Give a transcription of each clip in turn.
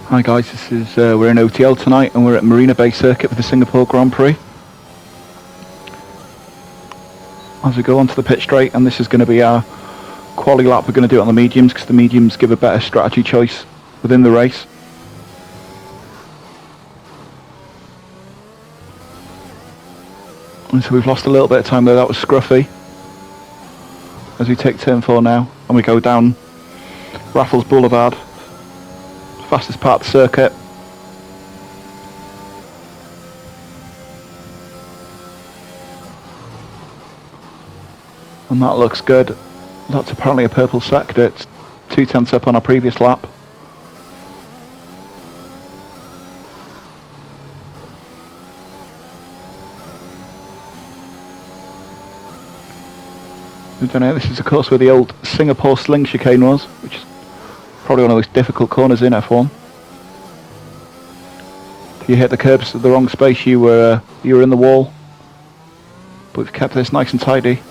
Hi guys, this is we're in OTL tonight and we're at Marina Bay Circuit for the Singapore Grand Prix. As we go onto the pit straight, and this is going to be our quali lap. We're going to do it on the mediums because the mediums give a better strategy choice within the race. And so we've lost a little bit of time there. That was scruffy. As we take turn 4 now and we go down Raffles Boulevard, fastest part of the circuit. And that looks good. That's apparently a purple sector. It's 2/10 up on our previous lap. I don't know, this is of course where the old Singapore sling chicane was, which is probably one of the most difficult corners in F1. If you hit the curbs at the wrong space, you were in the wall. But we've kept this nice and tidy.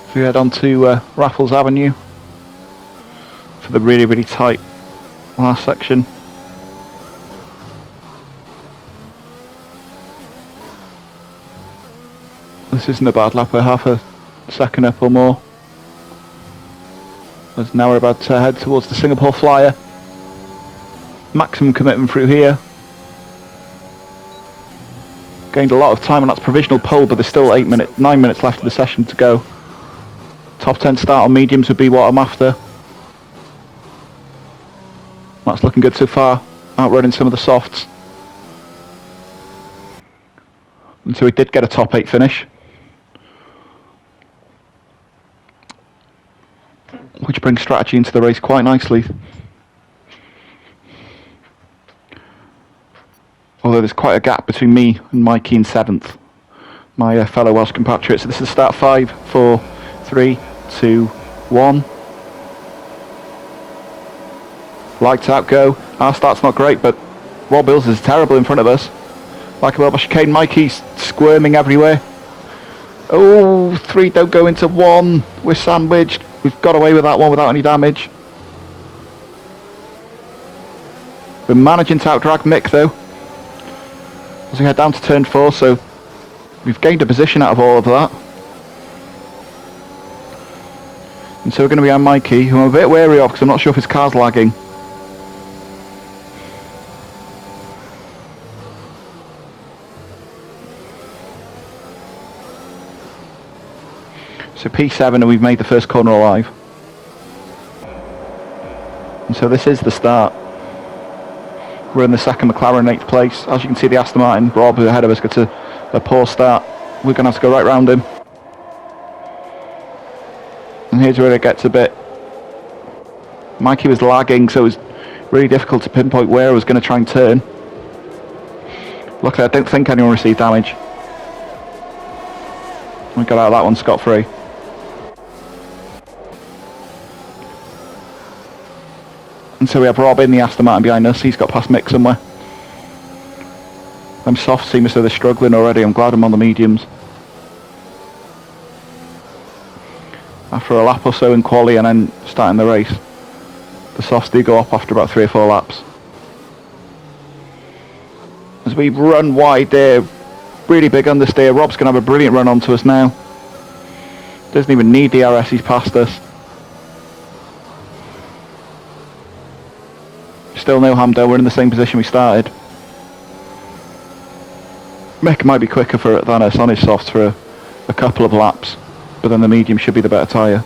So we head on to Raffles Avenue for the really, really tight last section. This isn't a bad lap, we're half a second up or more. As now we're about to head towards the Singapore Flyer. Maximum commitment through here. Gained a lot of time, and that's provisional pole, but there's still 9 minutes left of the session to go. Top 10 start on mediums would be what I'm after. That's looking good so far, outrunning some of the softs. And so we did get a top 8 finish, which brings strategy into the race quite nicely. Although there's quite a gap between me and Mikey in 7th, my fellow Welsh compatriot. So this is start 5, 4, 3, 2, 1. Lights out, go. Our start's not great, but Rob Hills is terrible in front of us. Like a Welsh chicane, Mikey's squirming everywhere. Oh, 3 don't go into 1. We're sandwiched. We've got away with that one without any damage. We're managing to outdrag Mick though, as we head down to turn 4, so we've gained a position out of all of that. And so we're going to be on Mikey, who I'm a bit wary of because I'm not sure if his car's lagging. So P7, and we've made the first corner alive. And so this is the start. We're in the second McLaren, 8th place. As you can see, the Aston Martin, Rob, who ahead of us, gets a poor start. We're going to have to go right round him. And here's where it gets a bit... Mikey was lagging, so it was really difficult to pinpoint where I was going to try and turn. Luckily, I don't think anyone received damage. We got out of that one scot-free. And so we have Rob in the Aston Martin behind us. He's got past Mick somewhere. Them softs seem as though they're struggling already. I'm glad I'm on the mediums. After a lap or so in quali and then starting the race, the softs do go up after about 3 or 4 laps. As we run wide there, really big understeer. Rob's going to have a brilliant run onto us now. Doesn't even need DRS, he's past us. Still no Hamdo, we're in the same position we started. Mick might be quicker than us on his softs for a couple of laps, but then the medium should be the better tyre.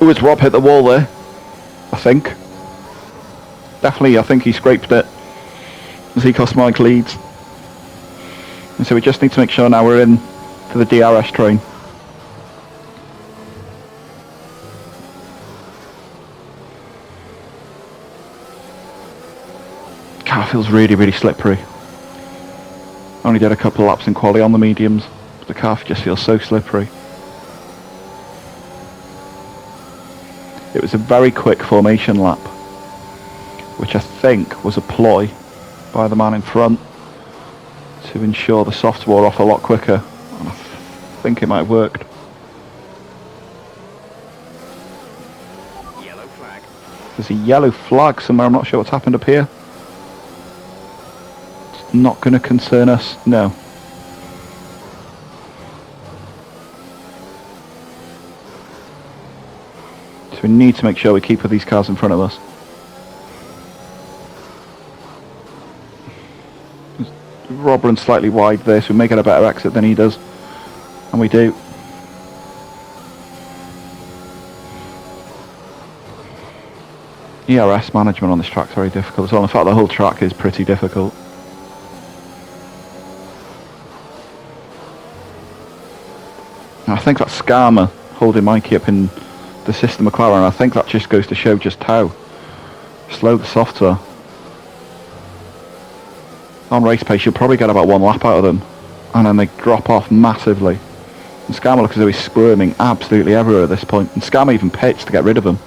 Oh, has Rob hit the wall there? I think. Definitely, I think he scraped it as he cost Mike leads. And so we just need to make sure now we're in for the DRS train. Car feels really, really slippery. Only did a couple of laps in quali on the mediums, but the car just feels so slippery. It was a very quick formation lap, which I think was a ploy by the man in front to ensure the softs wore off a lot quicker, and I think it might have worked. Yellow flag. There's a yellow flag somewhere, I'm not sure what's happened up here. It's not going to concern us, no. So we need to make sure we keep with these cars in front of us. Rob runs slightly wide there, so we may get a better exit than he does. And we do. ERS management on this track is very difficult as well. In fact, the whole track is pretty difficult. And I think that's Skarma holding Mikey up in the system McLaren. I think that just goes to show just how slow the softs are. On race pace, you'll probably get about one lap out of them, and then they drop off massively. And Skarma looks as though he's squirming absolutely everywhere at this point, and Skarma even pitched to get rid of him.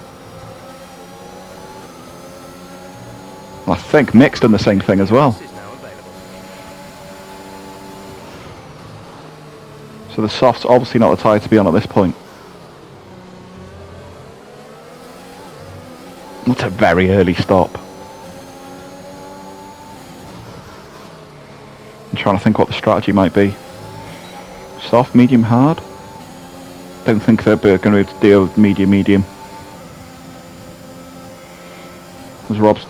Well, I think Mick's done the same thing as well. So the soft's obviously not the tyre to be on at this point. That's a very early stop. I'm trying to think what the strategy might be. Soft, medium, hard? Don't think they're going to be able to deal with medium. As Rob's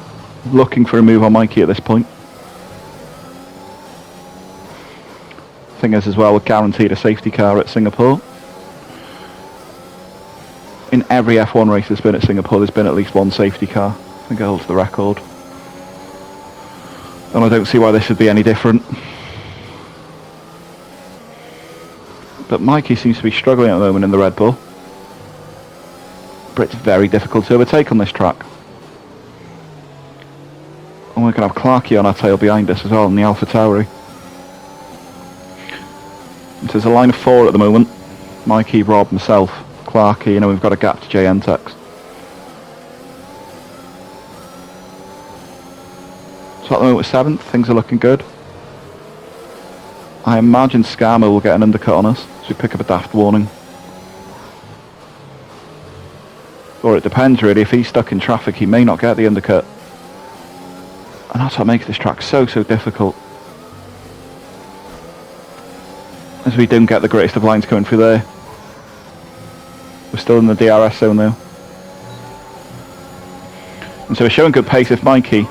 looking for a move on Mikey at this point. Thing is as well, we're guaranteed a safety car at Singapore. In every F1 race that's been at Singapore, there's been at least one safety car. I think it holds the record. And I don't see why this should be any different. But Mikey seems to be struggling at the moment in the Red Bull. But it's very difficult to overtake on this track. And we're going to have Clarkey on our tail behind us as well in the Alpha Tauri. So there's a line of 4 at the moment. Mikey, Rob, myself, Clarkey, and then we've got a gap to JN Tex. So at the moment we're 7th, things are looking good. I imagine Skarma will get an undercut on us, so we pick up a daft warning. Or it depends really, if he's stuck in traffic he may not get the undercut. And that's what makes this track so difficult. As we don't get the greatest of lines coming through there. We're still in the DRS zone though. And so we're showing good pace if Mikey,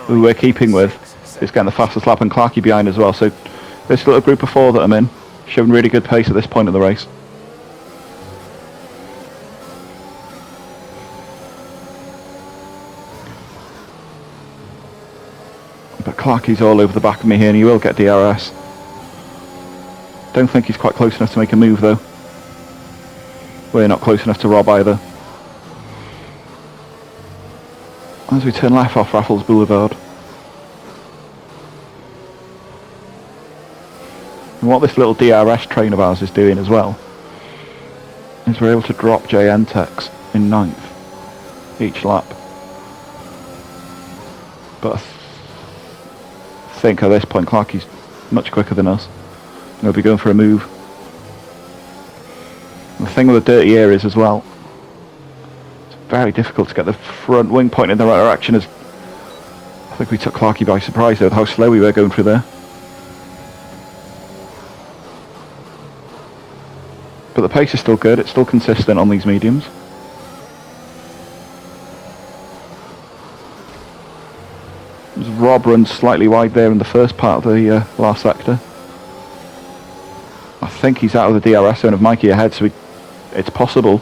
who we're keeping with, is getting the fastest lap, and Clarkey behind as well. So this little group of 4 that I'm in, showing really good pace at this point of the race. But Clarkey's all over the back of me here, and he will get DRS. Don't think he's quite close enough to make a move though. We're not close enough to Rob either. As we turn left off Raffles Boulevard. And what this little DRS train of ours is doing as well is we're able to drop JN Tex in 9th each lap. But I think at this point Clarkey's much quicker than us. He'll be going for a move. The thing with the dirty areas as well, it's very difficult to get the front wing pointing in the right direction. As I think we took Clarkey by surprise there with how slow we were going through there. But the pace is still good, it's still consistent on these mediums. Rob runs slightly wide there in the first part of the last sector. I think he's out of the DRS zone of Mikey ahead, so it's possible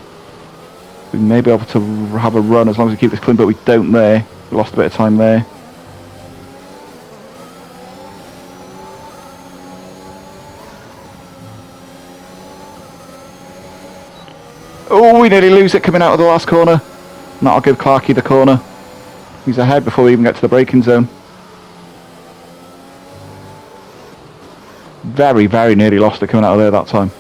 we may be able to have a run as long as we keep this clean, but we don't there. We lost a bit of time there. Oh, we nearly lose it coming out of the last corner. And that'll give Clarkey the corner. He's ahead before we even get to the braking zone. Very, very nearly lost it coming out of there that time.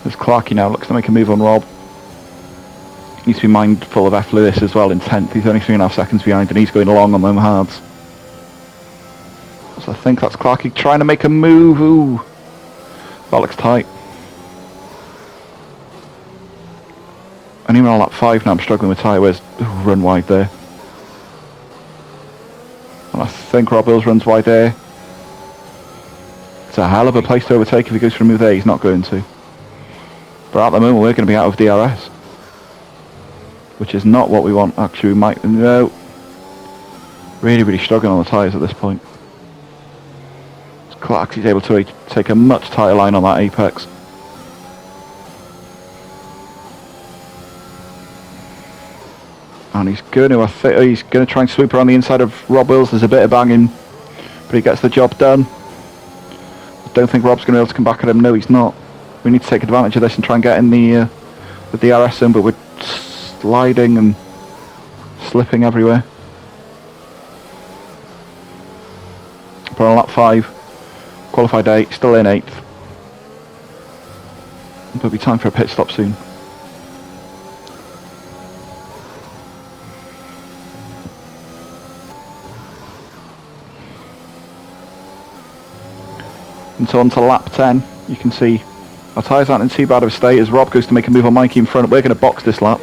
There's Clarky now, looks to make a move on Rob. Needs to be mindful of F. Lewis as well in 10th. He's only 3.5 seconds behind and he's going along on them hards. So I think that's Clarky trying to make a move. Ooh, that looks tight. And even on lap 5 now I'm struggling with tyre wears. Run wide there. And I think Rob Hills runs wide there. It's a hell of a place to overtake if he goes for a move there. He's not going to. But at the moment we're going to be out of DRS. Which is not what we want. Actually we might... No. Really, really struggling on the tyres at this point. Clark's able to take a much tighter line on that apex. And he's going to, he's going to try and swoop around the inside of Rob Wills. There's a bit of banging, but he gets the job done. I don't think Rob's going to be able to come back at him. No, he's not. We need to take advantage of this and try and get in the DRS zone, but we're sliding and slipping everywhere. But on lap 5, qualified 8, still in 8th. It'll be time for a pit stop soon. And so on to lap 10, you can see our tyres aren't in too bad of a state as Rob goes to make a move on Mikey in front. We're going to box this lap.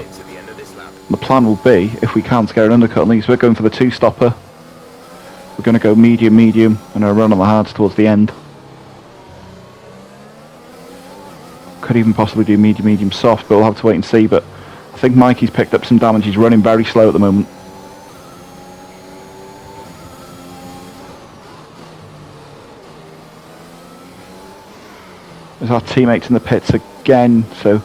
The plan will be, if we can, to get an undercut on these. We're going for the 2-stopper. We're going to go medium, medium, and a run on the hards towards the end. Could even possibly do medium, medium, soft, but we'll have to wait and see. But I think Mikey's picked up some damage. He's running very slow at the moment. There's our teammates in the pits again, so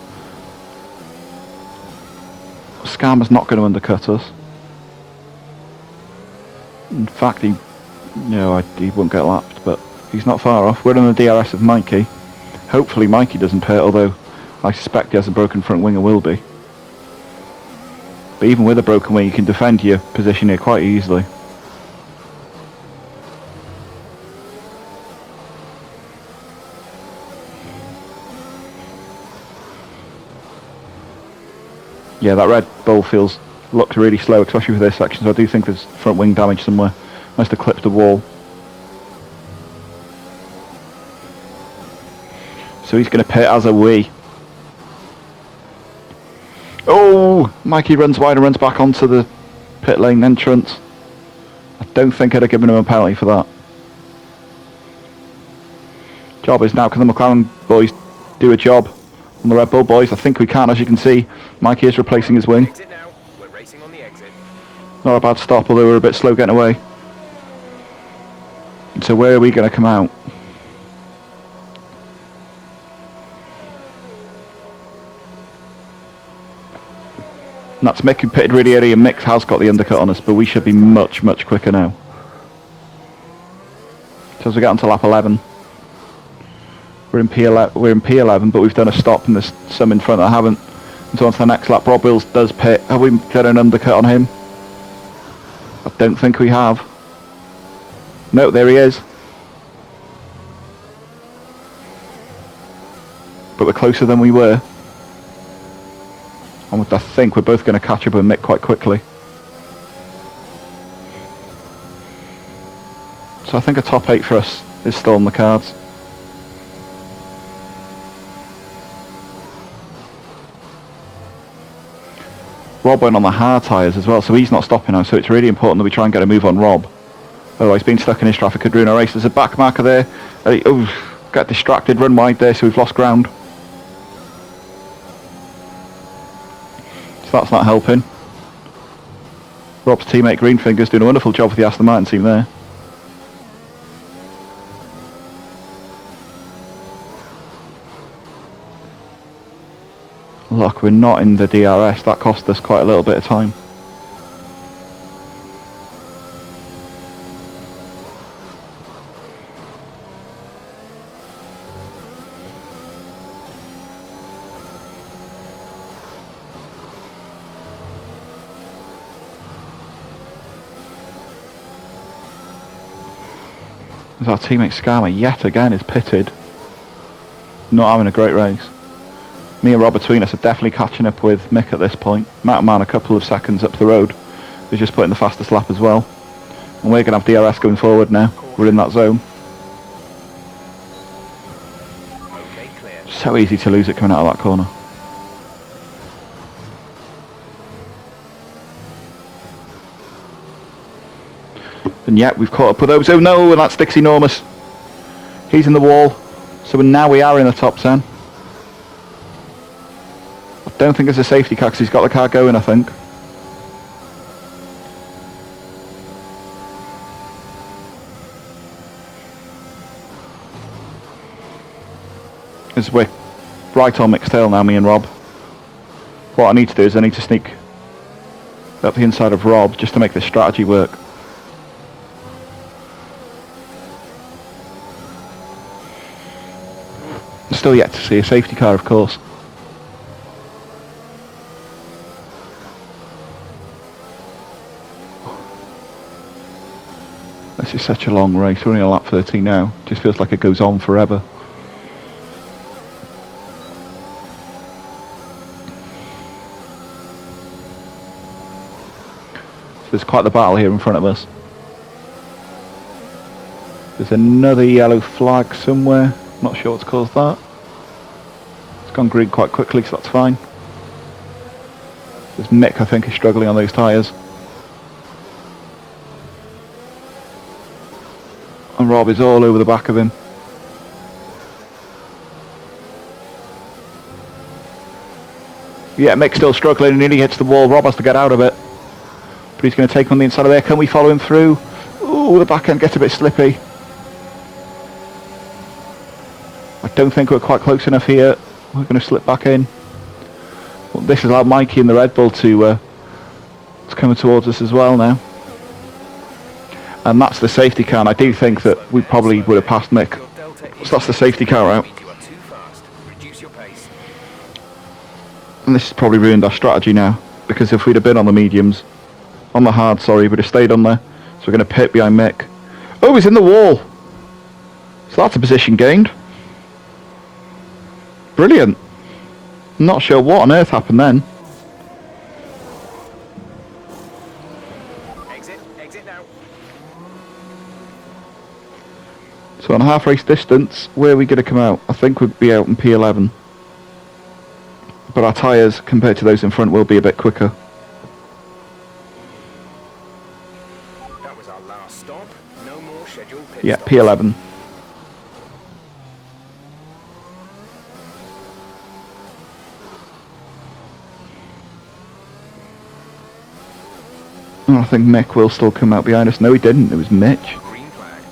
Scammer's not going to undercut us. In fact, he won't get lapped, but he's not far off. We're on the DRS of Mikey. Hopefully Mikey doesn't pit, although I suspect he has a broken front wing and will be. But even with a broken wing, you can defend your position here quite easily. Yeah, that Red Bull looks really slow, especially for this section, so I do think there's front wing damage somewhere. Must have clipped the wall. So he's going to pit, as are we. Oh! Mikey runs wide and runs back onto the pit lane entrance. I don't think I'd have given him a penalty for that. Job is now, can the McLaren boys do a job on the Red Bull boys? I think we can, as you can see. Mikey is replacing his wing. Not a bad stop, although we're a bit slow getting away. And so where are we going to come out? And that's Mick who pitted really early, and Mick has got the undercut on us, but we should be much, much quicker now. So as we get onto lap 11, we're in P11, but we've done a stop and there's some in front that haven't. And so on to the next lap, Rob Wills does pit. Have we got an undercut on him? I don't think we have. No, there he is. But we're closer than we were. And I think we're both going to catch up with Mick quite quickly. So I think a top 8 for us is still on the cards. Rob went on the hard tyres as well, so he's not stopping now, so it's really important that we try and get a move on Rob. Otherwise being stuck in his traffic could ruin our race. There's a back marker there. Got distracted, run wide there, so we've lost ground. So that's not helping. Rob's teammate Greenfinger's doing a wonderful job for the Aston Martin team there. Look, we're not in the DRS. That cost us quite a little bit of time. As our teammate Scammer yet again is pitted. Not having a great race. Me and Rob between us are definitely catching up with Mick at this point. Matt Man a couple of seconds up the road. He's just putting the fastest lap as well. And we're going to have DRS going forward now. We're in that zone. So easy to lose it coming out of that corner. And yet we've caught up with those. Oh no, and that's Dick's enormous. He's in the wall. So now we are in the top 10. I don't think there's a safety car because he's got the car going, I think. As we're right on Mick's tail now, me and Rob. What I need to do is I need to sneak up the inside of Rob just to make this strategy work. Still yet to see a safety car, of course. This is such a long race. We're only on lap 13 now. Just feels like it goes on forever. So there's quite the battle here in front of us. There's another yellow flag somewhere. Not sure what's caused that. It's gone green quite quickly, so that's fine. There's Mick, I think, is struggling on those tyres. And Rob is all over the back of him. Yeah, Mick's still struggling and nearly hits the wall. Rob has to get out of it. But he's going to take him on the inside of there. Can we follow him through? Ooh, the back end gets a bit slippy. I don't think we're quite close enough here. We're going to slip back in. Well, this has allowed Mikey and the Red Bull to come towards us as well now. And that's the safety car, and I do think that we probably would have passed Mick. So that's the safety car out. And this has probably ruined our strategy now, because if we'd have been on the mediums, on the hard, sorry, we'd have stayed on there. So we're going to pit behind Mick. Oh, he's in the wall! So that's a position gained. Brilliant. Not sure what on earth happened then. Exit now. So on half race distance, where are we going to come out? I think we'd be out in P11. But our tyres, compared to those in front, will be a bit quicker. That was our last stop. No more scheduled pit Yeah, stops. P11. And I think Mick will still come out behind us. No, he didn't. It was Mitch. Green flag.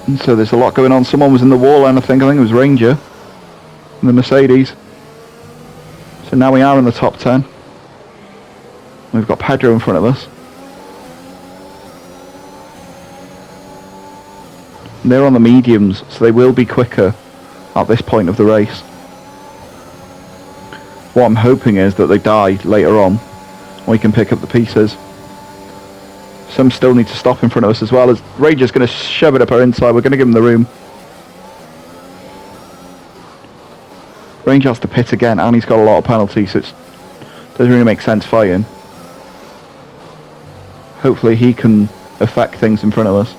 And so there's a lot going on. Someone was in the wall, and I think it was Ranger. And the Mercedes. So now we are in the top 10. We've got Pedro in front of us. And they're on the mediums, so they will be quicker at this point of the race. What I'm hoping is that they die later on. We can pick up the pieces. Some still need to stop in front of us as well, as Ranger's going to shove it up our inside. We're going to give him the room. Ranger has to pit again, and he's got a lot of penalties, so it doesn't really make sense fighting. Hopefully he can affect things in front of us.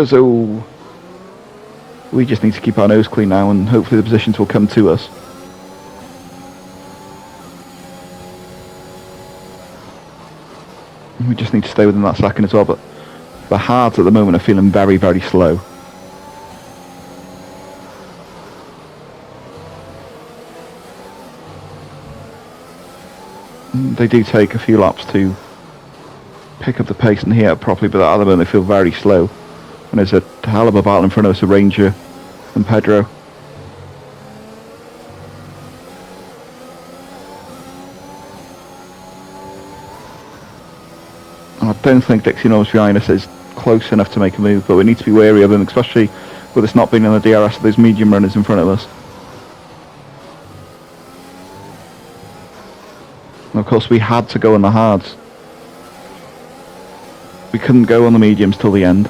So we just need to keep our nose clean now, and hopefully the positions will come to us. We just need to stay within that second as well, but the hards at the moment are feeling very, very slow. They do take a few laps to pick up the pace and heat up properly, but at the moment they feel very slow. And there's a hell of a battle in front of us, a Ranger and Pedro. And I don't think Dixie knows behind us is close enough to make a move, but we need to be wary of him, especially with us not being in the DRS of those medium runners in front of us. And of course we had to go on the hards. We couldn't go on the mediums till the end.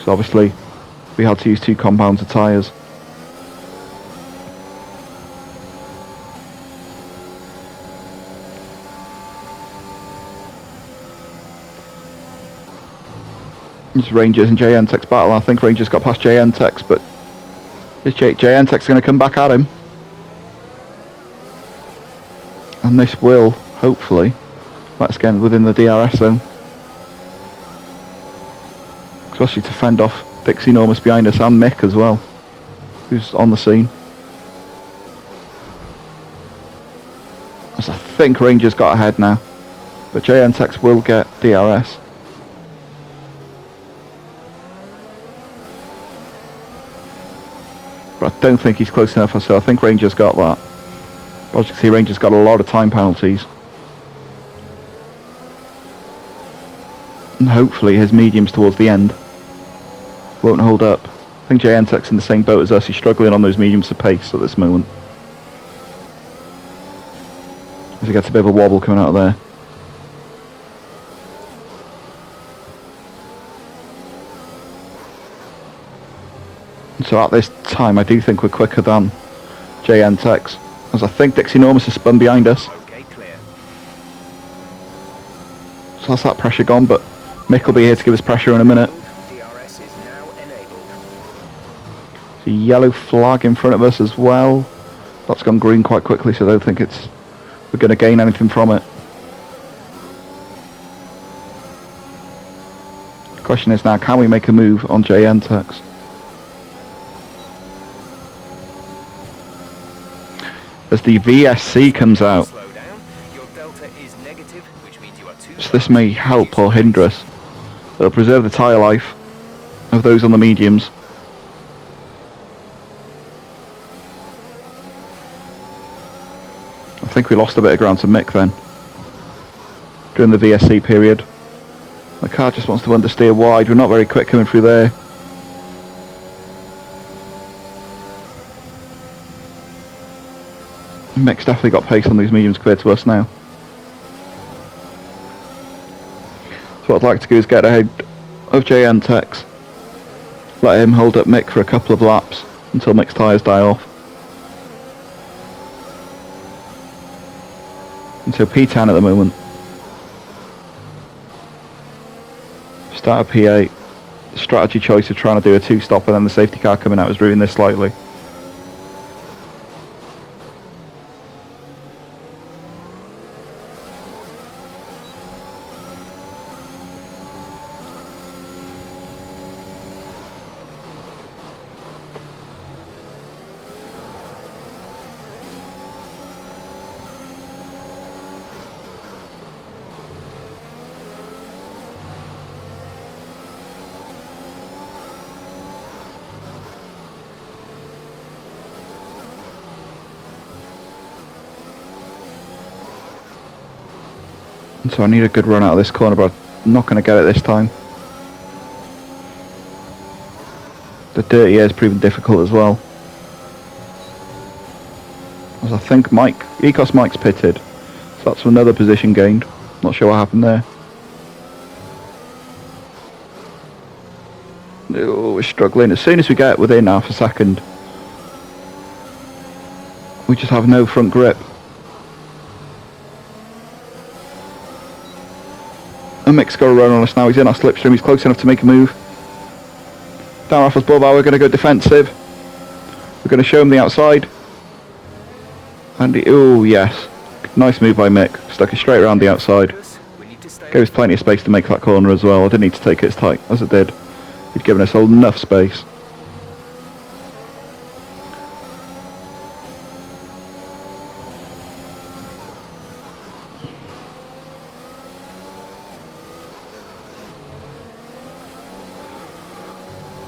So obviously we had to use 2 compounds of tyres. It's Rangers and JNTEX battle. I think Rangers got past JNTEX, but is JNTEX going to come back at him? And this will, hopefully, let's get within the DRS zone. Especially to fend off Dixie Enormous behind us and Mick as well, who's on the scene. As I think Rangers got ahead now, but JNTEX will get DRS. But I don't think he's close enough, so I think Rangers got that. But as you can see, Rangers got a lot of time penalties. And hopefully his mediums towards the end won't hold up. I think JNTEX in the same boat as us. He's struggling on those mediums of pace at this moment. As he gets a bit of a wobble coming out of there. So at this time I do think we're quicker than JNTEX, as I think Dixie Enormous has spun behind us. Okay, clear. So that's that pressure gone, but Mick will be here to give us pressure in a minute. DRS is now enabled. The yellow flag in front of us as well. That's gone green quite quickly, so I don't think we're going to gain anything from it. The question is now, can we make a move on JNTEX? As the VSC comes out. Slow down. Your delta is negative, which means you are too So this may help or hinder us. It'll preserve the tyre life of those on the mediums. I think we lost a bit of ground to Mick then, during the VSC period. The car just wants to understeer wide. We're not very quick coming through there. Mick's definitely got pace on these mediums compared to us now. So what I'd like to do is get ahead of JNTEX. Let him hold up Mick for a couple of laps until Mick's tyres die off. And so P10 at the moment. Start of P8. The strategy choice of trying to do a 2-stop and then the safety car coming out has ruined this slightly. And so I need a good run out of this corner, but I'm not going to get it this time. The dirty air is proving difficult as well. As I think Ecos Mike's pitted. So that's another position gained. Not sure what happened there. Oh, we're struggling. As soon as we get within half a second, we just have no front grip. And Mick's got a run on us now. He's in our slipstream. He's close enough to make a move. Down Raffles Boulevard, we're going to go defensive. We're going to show him the outside. And oh yes, nice move by Mick. Stuck it straight around the outside. Gave us plenty of space to make that corner as well. I didn't need to take it as tight as it did. He'd given us enough space.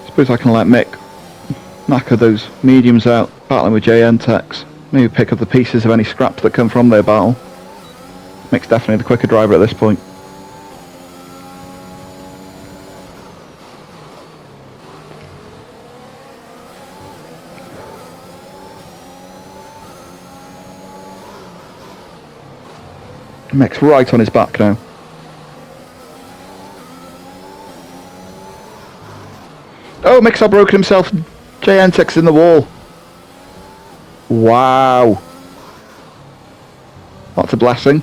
Suppose I can let Mick knacker those mediums out, battling with JNTEX. Maybe pick up the pieces of any scraps that come from their battle. Mick's definitely the quicker driver at this point. Mick's right on his back now. Oh, Mick's not broken himself. JNTech's in the wall. Wow. That's a blessing.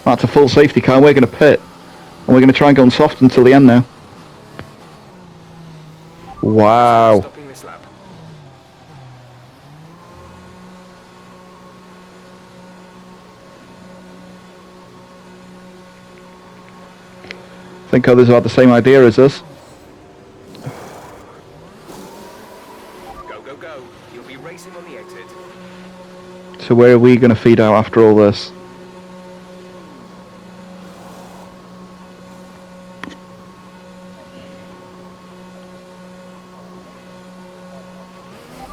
That's a full safety car. We're going to pit. And we're going to try and go on soft until the end now. Wow. Stopping this lap. I think others have had the same idea as us. Go, go, go. You'll be racing on the exit. So where are we going to feed out after all this?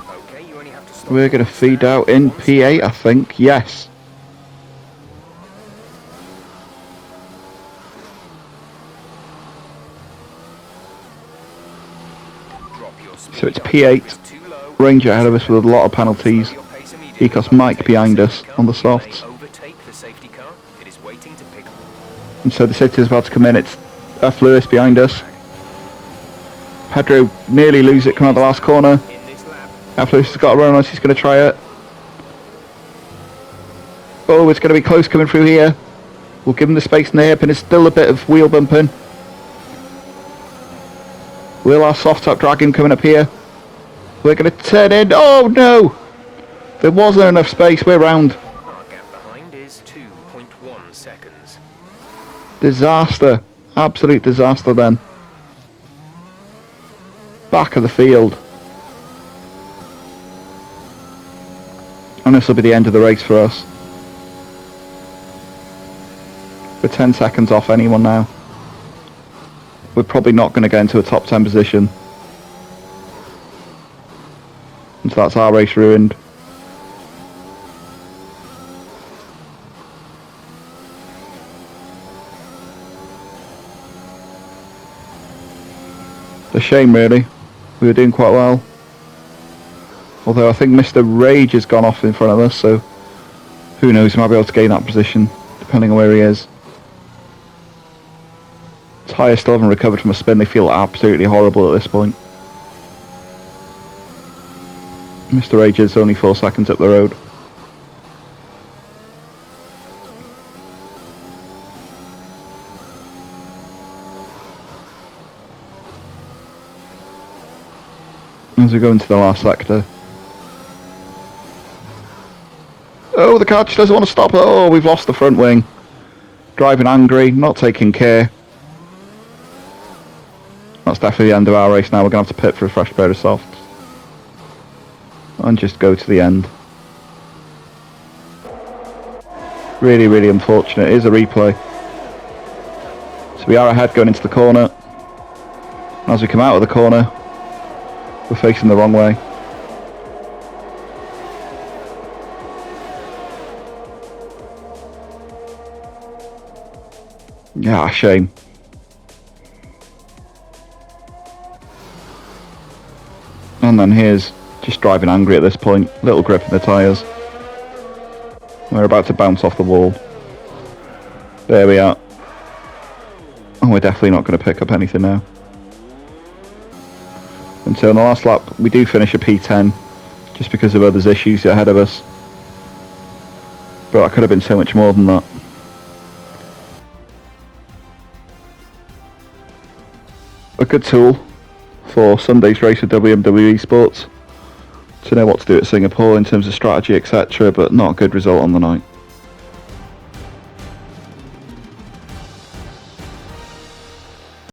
Okay, you only have to stop. We're going to feed out in P8, I think. Yes. Drop your speed. So it's P8. It's too low. Ranger ahead of us with a lot of penalties. Ecos Mike behind us on the softs. Overtake the safety car. It is waiting to pick. And so the City is about to come in. It's F. Lewis behind us. Pedro nearly lose it coming out the last corner. In this lap. F. Lewis has got a run on us. He's going to try it. Oh, it's going to be close coming through here. We'll give him the space in the hip, and it's still a bit of wheel bumping. Will our soft top drag him coming up here? We're going to turn in. Oh no! There wasn't enough space. We're round. Our gap behind is 2.1 seconds. Disaster. Absolute disaster then. Back of the field. And this will be the end of the race for us. We're 10 seconds off anyone now. We're probably not going to get into a top 10 position. And so that's our race ruined. A shame really. We were doing quite well. Although I think Mr. Rage has gone off in front of us, so who knows, we might be able to gain that position depending on where he is. Tyres still haven't recovered from a spin. They feel absolutely horrible at this point. Mr. Rage is only 4 seconds up the road. As we go into the last sector. Oh, the car just doesn't want to stop. Oh, we've lost the front wing. Driving angry, not taking care. That's definitely the end of our race now. We're going to have to pit for a fresh pair of softs. And just go to the end. Really, really unfortunate. It is a replay. So we are ahead going into the corner. And as we come out of the corner, we're facing the wrong way. Yeah, shame. And then here's just driving angry at this point. Little grip in the tyres. We're about to bounce off the wall. There we are. And we're definitely not going to pick up anything now. And so in the last lap, we do finish a P10, just because of others' issues ahead of us. But that could have been so much more than that. A good tool for Sunday's race with WWE Sports to know what to do at Singapore in terms of strategy, etc., but not a good result on the night.